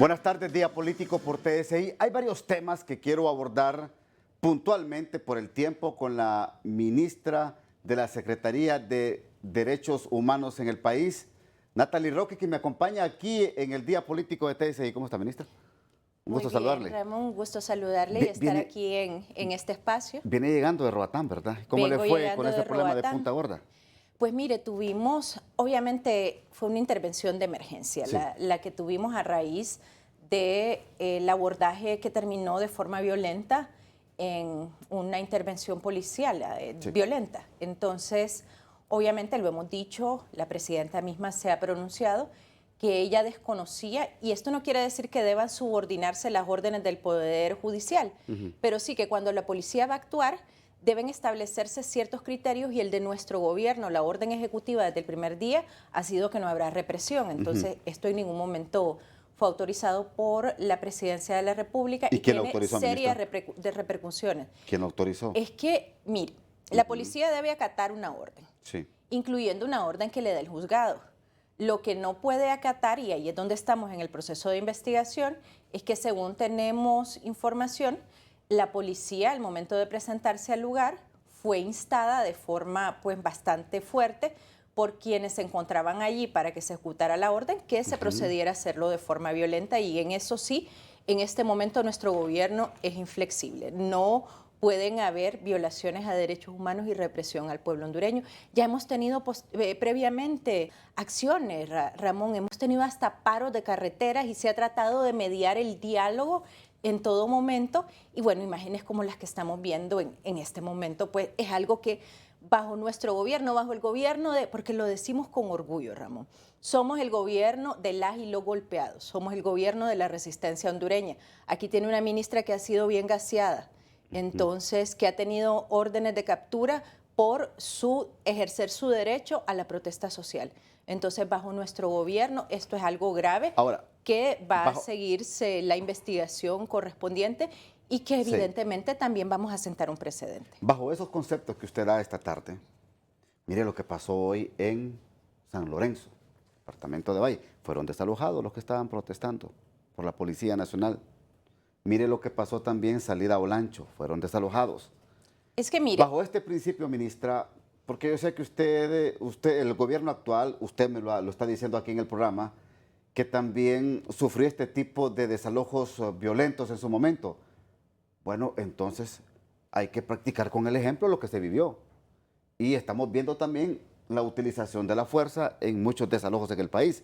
Buenas tardes, Día Político por TSI. Hay varios temas que quiero abordar puntualmente por el tiempo con la ministra de la Secretaría de Derechos Humanos en el país, Natalie Roque, que me acompaña aquí en el Día Político de TSI. ¿Cómo está, ministra? Un gusto saludarle. Ramón, un gusto saludarle y estar aquí en este espacio. Viene llegando de Roatán, ¿verdad? ¿Cómo le fue con ese problema de Punta Gorda? Pues mire, obviamente fue una intervención de emergencia, Sí. la que tuvimos a raíz del abordaje que terminó de forma violenta en una intervención policial Sí. violenta. Entonces, obviamente lo hemos dicho, la presidenta misma se ha pronunciado, que ella desconocía, y esto no quiere decir que deban subordinarse las órdenes del Poder Judicial, pero sí que cuando la policía va a actuar, deben establecerse ciertos criterios, y el de nuestro gobierno, la orden ejecutiva desde el primer día, ha sido que no habrá represión. Entonces, esto en ningún momento fue autorizado por la Presidencia de la República y quién tiene autorizó, serias repercusiones. ¿Quién lo autorizó? Es que, mire, la policía debe acatar una orden, Sí. incluyendo una orden que le dé el juzgado. Lo que no puede acatar, y ahí es donde estamos en el proceso de investigación, es que según tenemos información, la policía al momento de presentarse al lugar fue instada de forma pues bastante fuerte por quienes se encontraban allí para que se ejecutara la orden, que se procediera a hacerlo de forma violenta, y en eso sí, en este momento nuestro gobierno es inflexible. No pueden haber violaciones a derechos humanos y represión al pueblo hondureño. Ya hemos tenido previamente acciones, Ramón, hemos tenido hasta paros de carreteras y se ha tratado de mediar el diálogo en todo momento. Y bueno, imágenes como las que estamos viendo en este momento, pues es algo que bajo nuestro gobierno, bajo el gobierno porque lo decimos con orgullo, Ramón, somos el gobierno de las y los golpeados, somos el gobierno de la resistencia hondureña. Aquí tiene una ministra que ha sido bien gaseada, entonces, que ha tenido órdenes de captura por ejercer su derecho a la protesta social. Entonces, bajo nuestro gobierno, esto es algo grave. Ahora, que va a seguirse la investigación correspondiente y que evidentemente también vamos a sentar un precedente. Bajo esos conceptos que usted da esta tarde, mire lo que pasó hoy en San Lorenzo, departamento de Valle. Fueron desalojados los que estaban protestando por la Policía Nacional. Mire lo que pasó también en Salida Olancho, fueron desalojados. Es que mire, bajo este principio, ministra, porque yo sé que usted el gobierno actual, usted me lo está diciendo aquí en el programa, que también sufrió este tipo de desalojos violentos en su momento. Bueno, entonces hay que practicar con el ejemplo lo que se vivió. Y estamos viendo también la utilización de la fuerza en muchos desalojos en el país.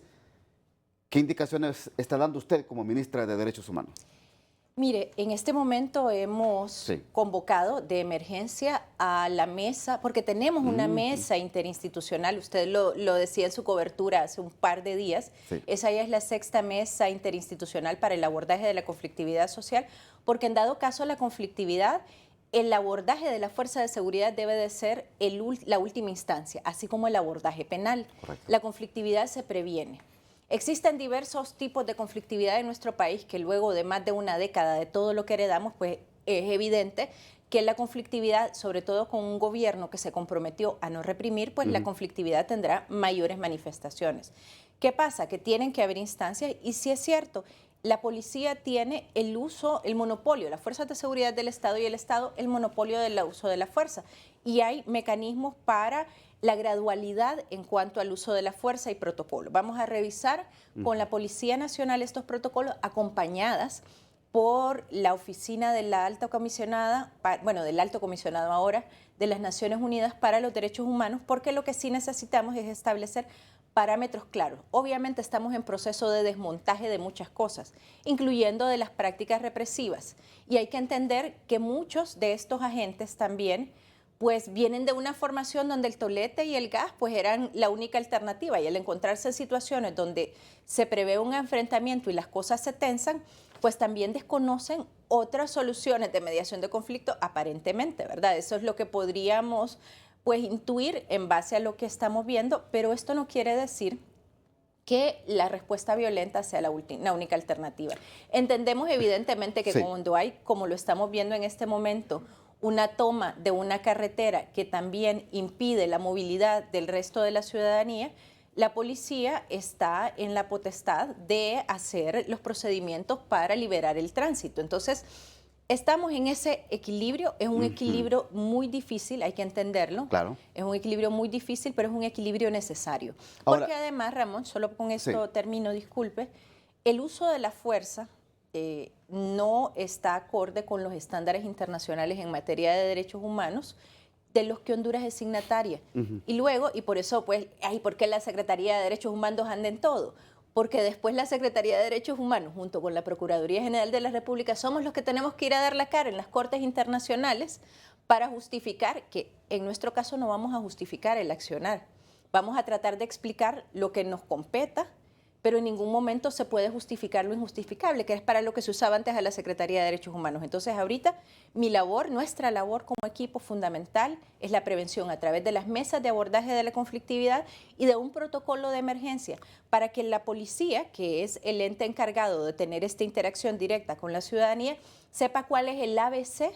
¿Qué indicaciones está dando usted como ministra de Derechos Humanos? Mire, en este momento hemos convocado de emergencia a la mesa, porque tenemos una mesa interinstitucional, usted lo decía en su cobertura hace un par de días, esa ya es la 6ª mesa interinstitucional para el abordaje de la conflictividad social, porque en dado caso la conflictividad, el abordaje de la fuerza de seguridad debe de ser la última instancia, así como el abordaje penal. Correcto. La conflictividad se previene. Existen diversos tipos de conflictividad en nuestro país que luego de más de una década de todo lo que heredamos, pues es evidente que la conflictividad, sobre todo con un gobierno que se comprometió a no reprimir, pues la conflictividad tendrá mayores manifestaciones. ¿Qué pasa? Que tienen que haber instancias, y sí es cierto, la policía tiene el monopolio, las fuerzas de seguridad del Estado y el Estado el monopolio del uso de la fuerza, y hay mecanismos para la gradualidad en cuanto al uso de la fuerza y protocolos. Vamos a revisar con la Policía Nacional estos protocolos acompañadas por la oficina de la alta comisionada, del alto comisionado ahora de las Naciones Unidas para los Derechos Humanos, porque lo que sí necesitamos es establecer parámetros claros. Obviamente estamos en proceso de desmontaje de muchas cosas, incluyendo de las prácticas represivas, y hay que entender que muchos de estos agentes también pues vienen de una formación donde el tolete y el gas pues eran la única alternativa, y al encontrarse en situaciones donde se prevé un enfrentamiento y las cosas se tensan, pues también desconocen otras soluciones de mediación de conflicto aparentemente, ¿verdad? Eso es lo que podríamos pues intuir en base a lo que estamos viendo, pero esto no quiere decir que la respuesta violenta sea la única alternativa. Entendemos evidentemente que cuando hay, como lo estamos viendo en este momento, una toma de una carretera que también impide la movilidad del resto de la ciudadanía, la policía está en la potestad de hacer los procedimientos para liberar el tránsito. Entonces, estamos en ese equilibrio, es un equilibrio muy difícil, hay que entenderlo. Claro. Es un equilibrio muy difícil, pero es un equilibrio necesario. Ahora, Porque además, Ramón, solo con esto sí. termino, disculpe, el uso de la fuerza no está acorde con los estándares internacionales en materia de derechos humanos de los que Honduras es signataria. Y luego, y por eso, pues, ¿por qué la Secretaría de Derechos Humanos anda en todo? Porque después la Secretaría de Derechos Humanos, junto con la Procuraduría General de la República, somos los que tenemos que ir a dar la cara en las cortes internacionales para justificar, que en nuestro caso no vamos a justificar el accionar, vamos a tratar de explicar lo que nos competa, pero en ningún momento se puede justificar lo injustificable, que es para lo que se usaba antes a la Secretaría de Derechos Humanos. Entonces, ahorita mi labor, nuestra labor como equipo fundamental es la prevención a través de las mesas de abordaje de la conflictividad y de un protocolo de emergencia para que la policía, que es el ente encargado de tener esta interacción directa con la ciudadanía, sepa cuál es el ABC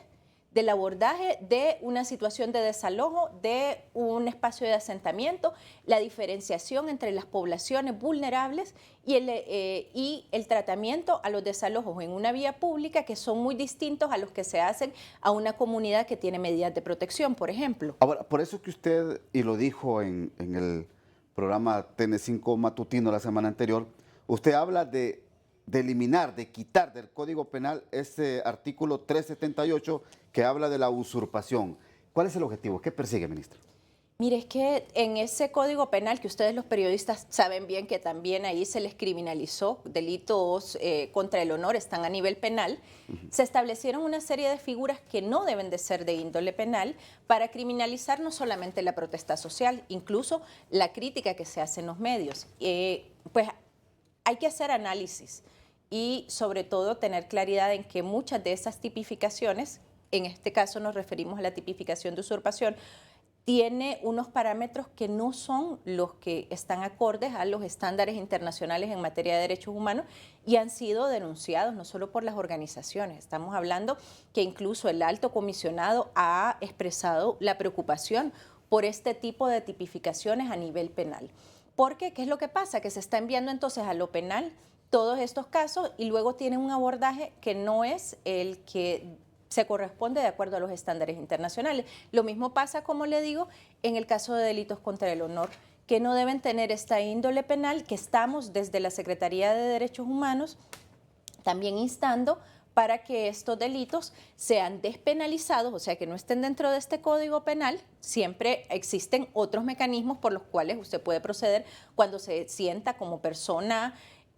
del abordaje de una situación de desalojo, de un espacio de asentamiento, la diferenciación entre las poblaciones vulnerables y el tratamiento a los desalojos en una vía pública, que son muy distintos a los que se hacen a una comunidad que tiene medidas de protección, por ejemplo. Ahora, por eso que usted, y lo dijo en el programa TN5 matutino la semana anterior, usted habla de eliminar, de quitar del Código Penal ese artículo 378 que habla de la usurpación. ¿Cuál es el objetivo? ¿Qué persigue, ministro? Mire, es que en ese Código Penal, que ustedes los periodistas saben bien que también ahí se les criminalizó, delitos contra el honor están a nivel penal, se establecieron una serie de figuras que no deben de ser de índole penal para criminalizar no solamente la protesta social, incluso la crítica que se hace en los medios. Pues hay que hacer análisis y sobre todo tener claridad en que muchas de esas tipificaciones, en este caso nos referimos a la tipificación de usurpación, tiene unos parámetros que no son los que están acordes a los estándares internacionales en materia de derechos humanos y han sido denunciados no solo por las organizaciones. Estamos hablando que incluso el alto comisionado ha expresado la preocupación por este tipo de tipificaciones a nivel penal. Porque, ¿qué es lo que pasa? Que se está enviando entonces a lo penal todos estos casos y luego tienen un abordaje que no es el que se corresponde de acuerdo a los estándares internacionales. Lo mismo pasa, como le digo, en el caso de delitos contra el honor, que no deben tener esta índole penal, que estamos desde la Secretaría de Derechos Humanos también instando para que estos delitos sean despenalizados, o sea, que no estén dentro de este Código Penal. Siempre existen otros mecanismos por los cuales usted puede proceder cuando se sienta como persona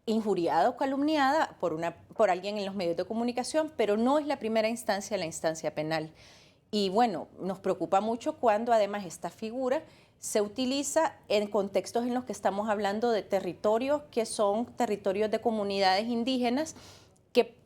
injuriada o calumniada por alguien en los medios de comunicación, pero no es la primera instancia, la instancia penal. Y bueno, nos preocupa mucho cuando además esta figura se utiliza en contextos en los que estamos hablando de territorios que son territorios de comunidades indígenas, que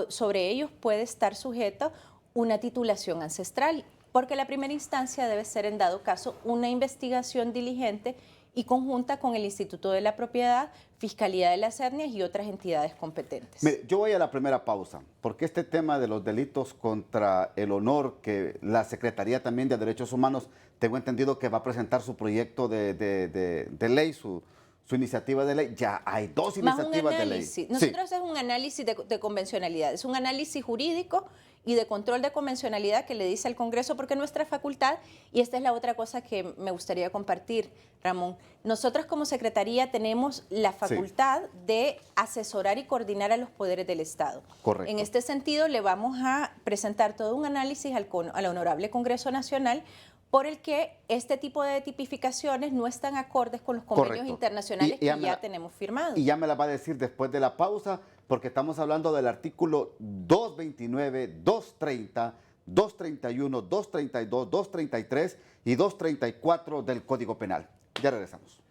sobre ellos puede estar sujeta una titulación ancestral, porque la primera instancia debe ser, en dado caso, una investigación diligente y conjunta con el Instituto de la Propiedad, Fiscalía de las Etnias y otras entidades competentes. Mire, yo voy a la primera pausa, porque este tema de los delitos contra el honor, que la Secretaría también de Derechos Humanos, tengo entendido que va a presentar su proyecto de ley, su iniciativa de ley. Ya hay dos iniciativas de ley. Nosotros es un análisis de convencionalidad, es un análisis jurídico y de control de convencionalidad que le dice al Congreso, porque nuestra facultad, y esta es la otra cosa que me gustaría compartir, Ramón, nosotros como Secretaría tenemos la facultad de asesorar y coordinar a los poderes del Estado. Correcto. En este sentido, le vamos a presentar todo un análisis al Honorable Congreso Nacional por el que este tipo de tipificaciones no están acordes con los convenios internacionales que ya tenemos firmados. Y ya me la va a decir después de la pausa, porque estamos hablando del artículo 229, 230, 231, 232, 233 y 234 del Código Penal. Ya regresamos.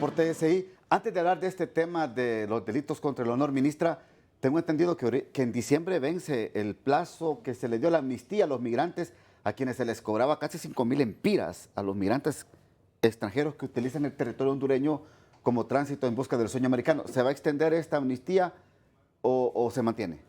Por TSI, antes de hablar de este tema de los delitos contra el honor, ministra, tengo entendido que en diciembre vence el plazo que se le dio la amnistía a los migrantes, a quienes se les cobraba casi 5.000 empiras a los migrantes extranjeros que utilizan el territorio hondureño como tránsito en busca del sueño americano. ¿Se va a extender esta amnistía o se mantiene?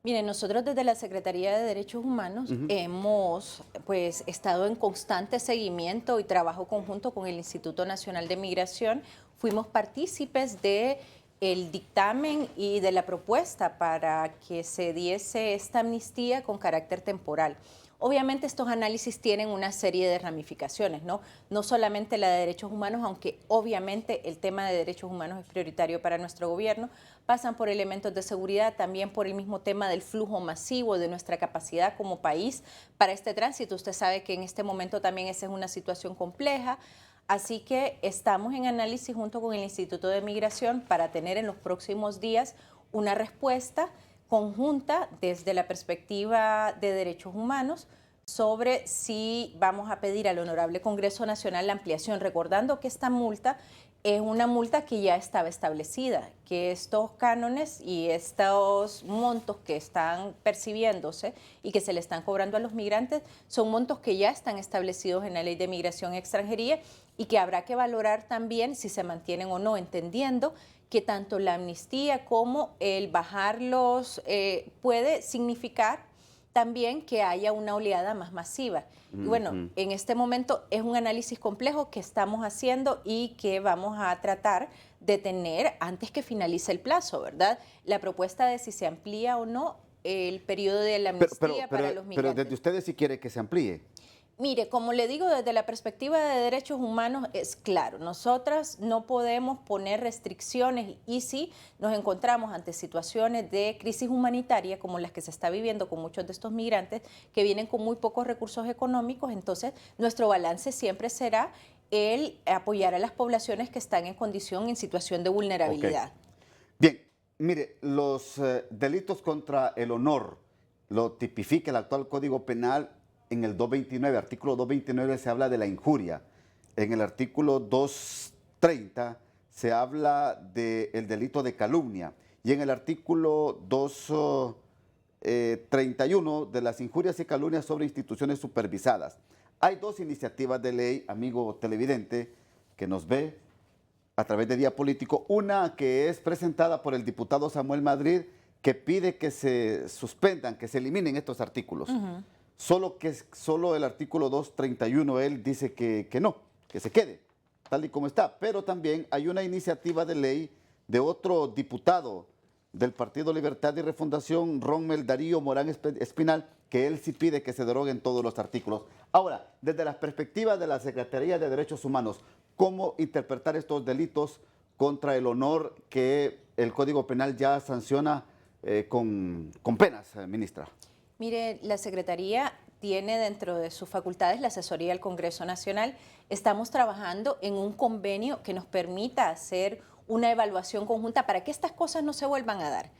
Miren, nosotros desde la Secretaría de Derechos Humanos hemos pues estado en constante seguimiento y trabajo conjunto con el Instituto Nacional de Migración. Fuimos partícipes de el dictamen y de la propuesta para que se diese esta amnistía con carácter temporal. Obviamente estos análisis tienen una serie de ramificaciones, ¿no? No solamente la de derechos humanos, aunque obviamente el tema de derechos humanos es prioritario para nuestro gobierno, pasan por elementos de seguridad, también por el mismo tema del flujo masivo de nuestra capacidad como país para este tránsito. Usted sabe que en este momento también esa es una situación compleja, así que estamos en análisis junto con el Instituto de Migración para tener en los próximos días una respuesta conjunta desde la perspectiva de derechos humanos sobre si vamos a pedir al Honorable Congreso Nacional la ampliación, recordando que esta multa es una multa que ya estaba establecida, que estos cánones y estos montos que están percibiéndose y que se le están cobrando a los migrantes son montos que ya están establecidos en la Ley de Migración y Extranjería y que habrá que valorar también si se mantienen o no, entendiendo que tanto la amnistía como el bajarlos puede significar también que haya una oleada más masiva. Y bueno, en este momento es un análisis complejo que estamos haciendo y que vamos a tratar de tener antes que finalice el plazo, ¿verdad? La propuesta de si se amplía o no el periodo de la amnistía para los migrantes. Pero desde ustedes sí quiere que se amplíe. Mire, como le digo, desde la perspectiva de derechos humanos es claro, nosotras no podemos poner restricciones y si nos encontramos ante situaciones de crisis humanitaria como las que se está viviendo con muchos de estos migrantes que vienen con muy pocos recursos económicos, entonces nuestro balance siempre será el apoyar a las poblaciones que están en condición, en situación de vulnerabilidad. Okay. Bien, mire, los delitos contra el honor lo tipifica el actual Código Penal. En el 229, artículo 229 se habla de la injuria. En el artículo 230 se habla del delito de calumnia. Y en el artículo 231 de las injurias y calumnias sobre instituciones supervisadas. Hay dos iniciativas de ley, amigo televidente, que nos ve a través de Día Político. Una que es presentada por el diputado Samuel Madrid, que pide que se suspendan, que se eliminen estos artículos. Solo el artículo 231, él dice que no, que se quede, tal y como está. Pero también hay una iniciativa de ley de otro diputado del Partido Libertad y Refundación, Rommel Darío Morán Espinal, que él sí pide que se deroguen todos los artículos. Ahora, desde la perspectiva de la Secretaría de Derechos Humanos, ¿cómo interpretar estos delitos contra el honor que el Código Penal ya sanciona con penas, ministra? Mire, la Secretaría tiene dentro de sus facultades la asesoría al Congreso Nacional. Estamos trabajando en un convenio que nos permita hacer una evaluación conjunta para que estas cosas no se vuelvan a dar.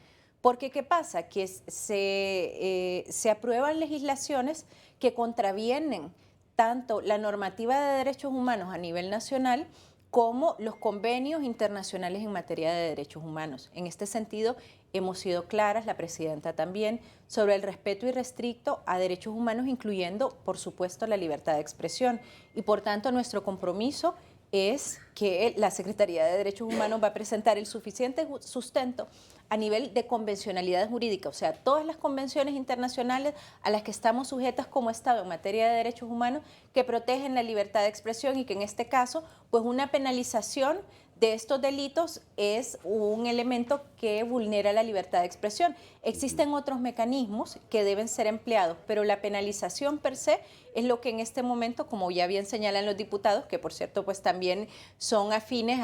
Porque, ¿qué pasa? Que se aprueban legislaciones que contravienen tanto la normativa de derechos humanos a nivel nacional como los convenios internacionales en materia de derechos humanos. En este sentido, hemos sido claras, la presidenta también, sobre el respeto irrestricto a derechos humanos, incluyendo, por supuesto, la libertad de expresión. Y, por tanto, nuestro compromiso es que la Secretaría de Derechos Humanos va a presentar el suficiente sustento a nivel de convencionalidad jurídica, o sea, todas las convenciones internacionales a las que estamos sujetas como Estado en materia de derechos humanos que protegen la libertad de expresión y que en este caso, pues una penalización de estos delitos es un elemento que vulnera la libertad de expresión. Existen otros mecanismos que deben ser empleados, pero la penalización per se es lo que en este momento, como ya bien señalan los diputados, que por cierto pues también son afines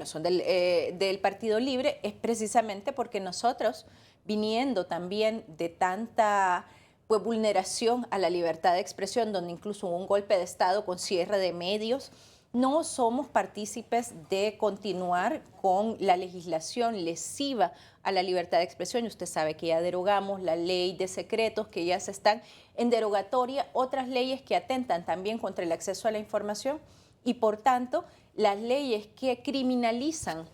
son del Partido Libre, es precisamente porque nosotros, viniendo también de tanta pues vulneración a la libertad de expresión, donde incluso hubo un golpe de Estado con cierre de medios, no somos partícipes de continuar con la legislación lesiva a la libertad de expresión. Y usted sabe que ya derogamos la ley de secretos, que ya se están en derogatoria, otras leyes que atentan también contra el acceso a la información y por tanto las leyes que criminalizan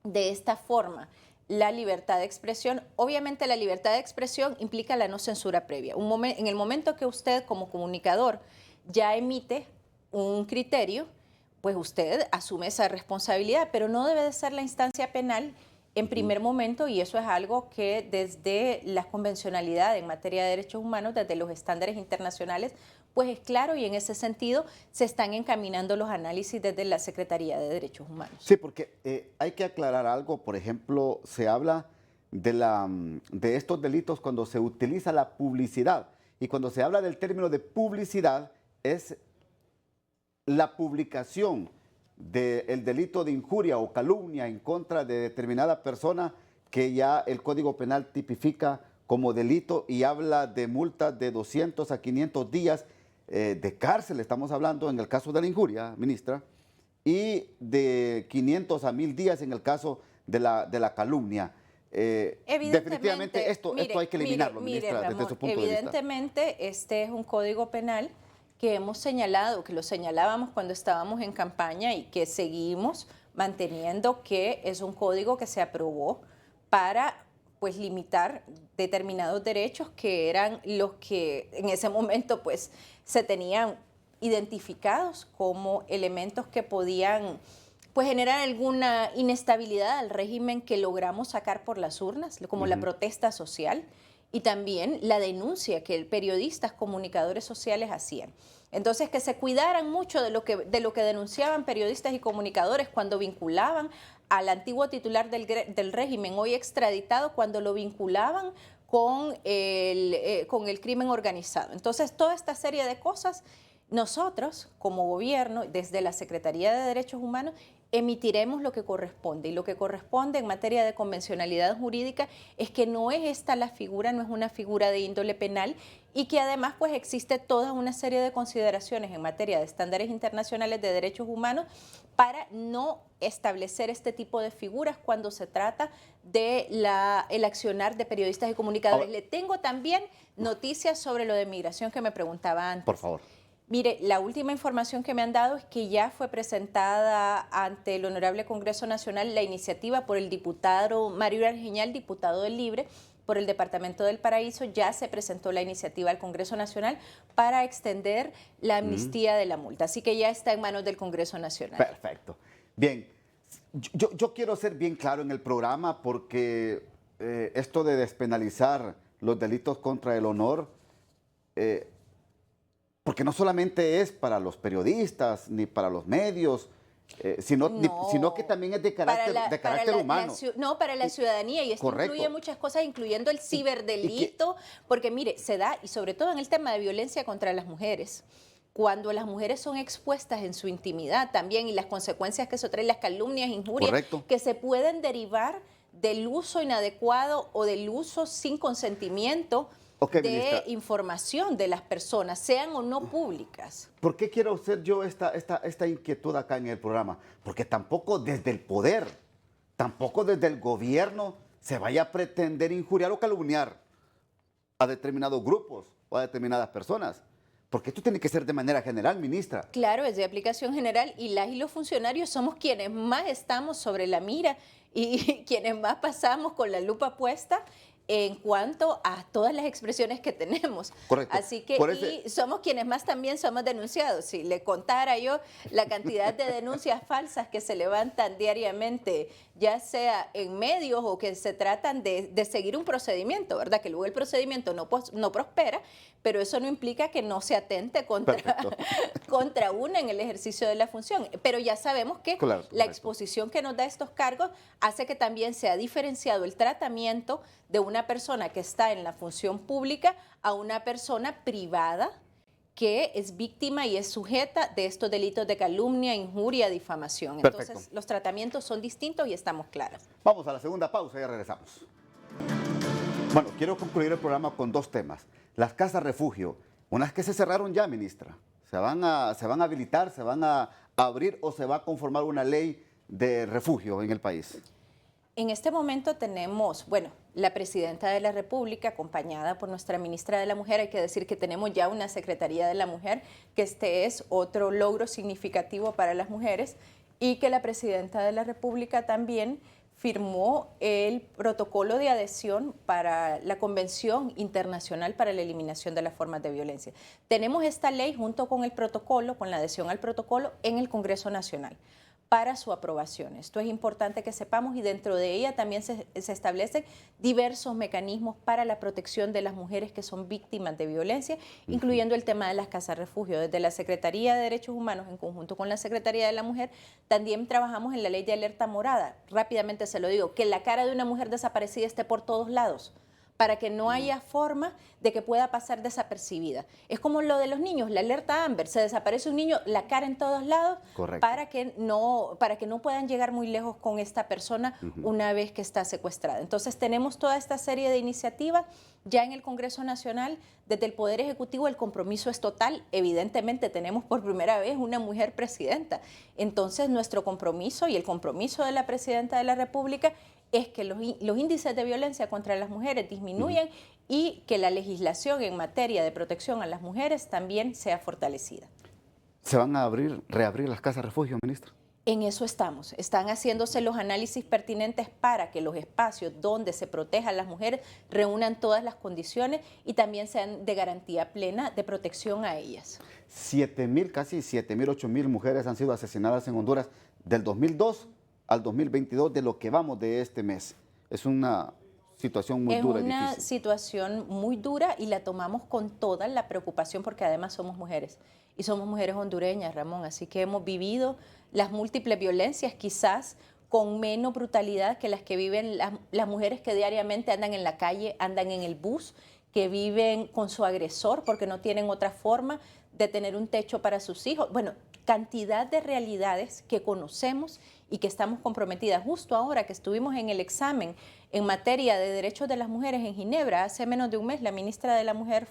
de esta forma la libertad de expresión. Obviamente la libertad de expresión implica la no censura previa. En el momento que usted como comunicador ya emite un criterio, pues usted asume esa responsabilidad, pero no debe de ser la instancia penal en primer momento, y eso es algo que desde la convencionalidad en materia de derechos humanos, desde los estándares internacionales, pues es claro, y en ese sentido se están encaminando los análisis desde la Secretaría de Derechos Humanos. Sí, porque hay que aclarar algo. Por ejemplo, se habla de estos delitos cuando se utiliza la publicidad. Y cuando se habla del término de publicidad, es la publicación del delito de injuria o calumnia en contra de determinada persona que ya el Código Penal tipifica como delito y habla de multas de 200 a 500 días de cárcel, estamos hablando en el caso de la injuria, ministra, y de 500 a 1000 días en el caso de la calumnia. Definitivamente esto hay que eliminarlo, ministra, desde su punto de vista. Evidentemente, este es un código penal que hemos señalado, que lo señalábamos cuando estábamos en campaña y que seguimos manteniendo, que es un código que se aprobó para pues limitar determinados derechos que eran los que en ese momento pues se tenían identificados como elementos que podían pues generar alguna inestabilidad al régimen que logramos sacar por las urnas, como la protesta social y también la denuncia que periodistas, comunicadores sociales hacían. Entonces, que se cuidaran mucho de lo que denunciaban periodistas y comunicadores cuando vinculaban al antiguo titular del régimen, hoy extraditado, cuando lo vinculaban con el crimen organizado. Entonces, toda esta serie de cosas, nosotros, como gobierno, desde la Secretaría de Derechos Humanos, emitiremos lo que corresponde. Y lo que corresponde en materia de convencionalidad jurídica es que no es esta la figura, no es una figura de índole penal y que además pues existe toda una serie de consideraciones en materia de estándares internacionales de derechos humanos para no establecer este tipo de figuras cuando se trata de el accionar de periodistas y comunicadores. Le tengo también noticias sobre lo de migración que me preguntaba antes. Por favor. Mire, la última información que me han dado es que ya fue presentada ante el Honorable Congreso Nacional la iniciativa por el diputado Mario Argeñal, diputado del Libre, por el Departamento del Paraíso. Ya se presentó la iniciativa al Congreso Nacional para extender la amnistía de la multa. Así que ya está en manos del Congreso Nacional. Perfecto. Bien, yo quiero ser bien claro en el programa porque esto de despenalizar los delitos contra el honor... porque no solamente es para los periodistas ni para los medios, sino que también es de carácter humano. Para la ciudadanía, y esto Correcto. incluye muchas cosas, incluyendo el ciberdelito, porque mire, se da, y sobre todo en el tema de violencia contra las mujeres, cuando las mujeres son expuestas en su intimidad también y las consecuencias que eso trae, las calumnias, injurias, Correcto. que se pueden derivar del uso inadecuado o del uso sin consentimiento de información de las personas, sean o no públicas. ¿Por qué quiero hacer yo esta inquietud acá en el programa? Porque tampoco desde el poder, tampoco desde el gobierno se vaya a pretender injuriar o calumniar a determinados grupos o a determinadas personas. Porque esto tiene que ser de manera general, ministra. Claro, es de aplicación general y los funcionarios somos quienes más estamos sobre la mira y quienes más pasamos con la lupa puesta en cuanto a todas las expresiones que tenemos. Correcto. Así que y somos quienes más también somos denunciados. Si le contara yo la cantidad de denuncias falsas que se levantan diariamente, ya sea en medios o que se tratan de seguir un procedimiento, ¿verdad? Que luego el procedimiento no prospera, pero eso no implica que no se atente contra una en el ejercicio de la función. Pero ya sabemos que la exposición que nos da estos cargos hace que también sea diferenciado el tratamiento de una persona que está en la función pública a una persona privada que es víctima y es sujeta de estos delitos de calumnia, injuria, difamación. Perfecto. Entonces, los tratamientos son distintos y estamos claros. Vamos a la segunda pausa y ya regresamos. Bueno, quiero concluir el programa con dos temas. Las casas refugio, unas que se cerraron ya, ministra. ¿Se van a habilitar, se van a abrir o se va a conformar una ley de refugio en el país? En este momento tenemos, la Presidenta de la República, acompañada por nuestra Ministra de la Mujer. Hay que decir que tenemos ya una Secretaría de la Mujer, que este es otro logro significativo para las mujeres, y que la Presidenta de la República también firmó el protocolo de adhesión para la Convención Internacional para la Eliminación de las Formas de Violencia. Tenemos esta ley junto con el protocolo, con la adhesión al protocolo en el Congreso Nacional, para su aprobación. Esto es importante que sepamos y dentro de ella también se establecen diversos mecanismos para la protección de las mujeres que son víctimas de violencia, incluyendo el tema de las casas refugio. Desde la Secretaría de Derechos Humanos, en conjunto con la Secretaría de la Mujer, también trabajamos en la ley de alerta morada. Rápidamente se lo digo, que la cara de una mujer desaparecida esté por todos lados, para que no haya forma de que pueda pasar desapercibida. Es como lo de los niños, la alerta Amber, se desaparece un niño, la cara en todos lados, para que no puedan llegar muy lejos con esta persona una vez que está secuestrada. Entonces tenemos toda esta serie de iniciativas ya en el Congreso Nacional. Desde el Poder Ejecutivo el compromiso es total. Evidentemente tenemos por primera vez una mujer presidenta. Entonces nuestro compromiso y el compromiso de la Presidenta de la República es que los índices de violencia contra las mujeres disminuyan y que la legislación en materia de protección a las mujeres también sea fortalecida. ¿Se van a reabrir las casas refugio, ministra? En eso estamos. Están haciéndose los análisis pertinentes para que los espacios donde se protejan a las mujeres reúnan todas las condiciones y también sean de garantía plena de protección a ellas. 7.000, casi 7.000, 8.000 mujeres han sido asesinadas en Honduras del 2002 al 2022 de lo que vamos de este mes. Es una situación muy dura y difícil. Es una situación muy dura y la tomamos con toda la preocupación porque además somos mujeres y somos mujeres hondureñas, Ramón, así que hemos vivido las múltiples violencias quizás con menos brutalidad que las que viven las mujeres que diariamente andan en la calle, andan en el bus, que viven con su agresor porque no tienen otra forma de tener un techo para sus hijos. Bueno, cantidad de realidades que conocemos y que estamos comprometidas. Justo ahora que estuvimos en el examen en materia de derechos de las mujeres en Ginebra, hace menos de un mes, la ministra de la Mujer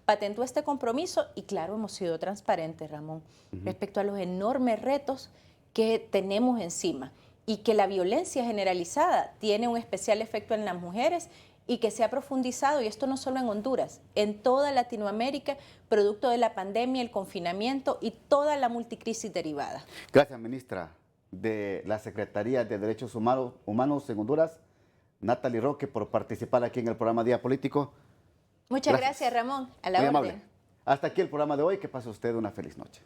patentó este compromiso y claro, hemos sido transparentes, Ramón, respecto a los enormes retos que tenemos encima y que la violencia generalizada tiene un especial efecto en las mujeres y que se ha profundizado, y esto no solo en Honduras, en toda Latinoamérica, producto de la pandemia, el confinamiento y toda la multicrisis derivada. Gracias, ministra de la Secretaría de Derechos Humanos en Honduras, Natalie Roque, por participar aquí en el programa Día Político. Muchas gracias Ramón. A la Muy orden. amable. Hasta aquí el programa de hoy. Que pase usted una feliz noche.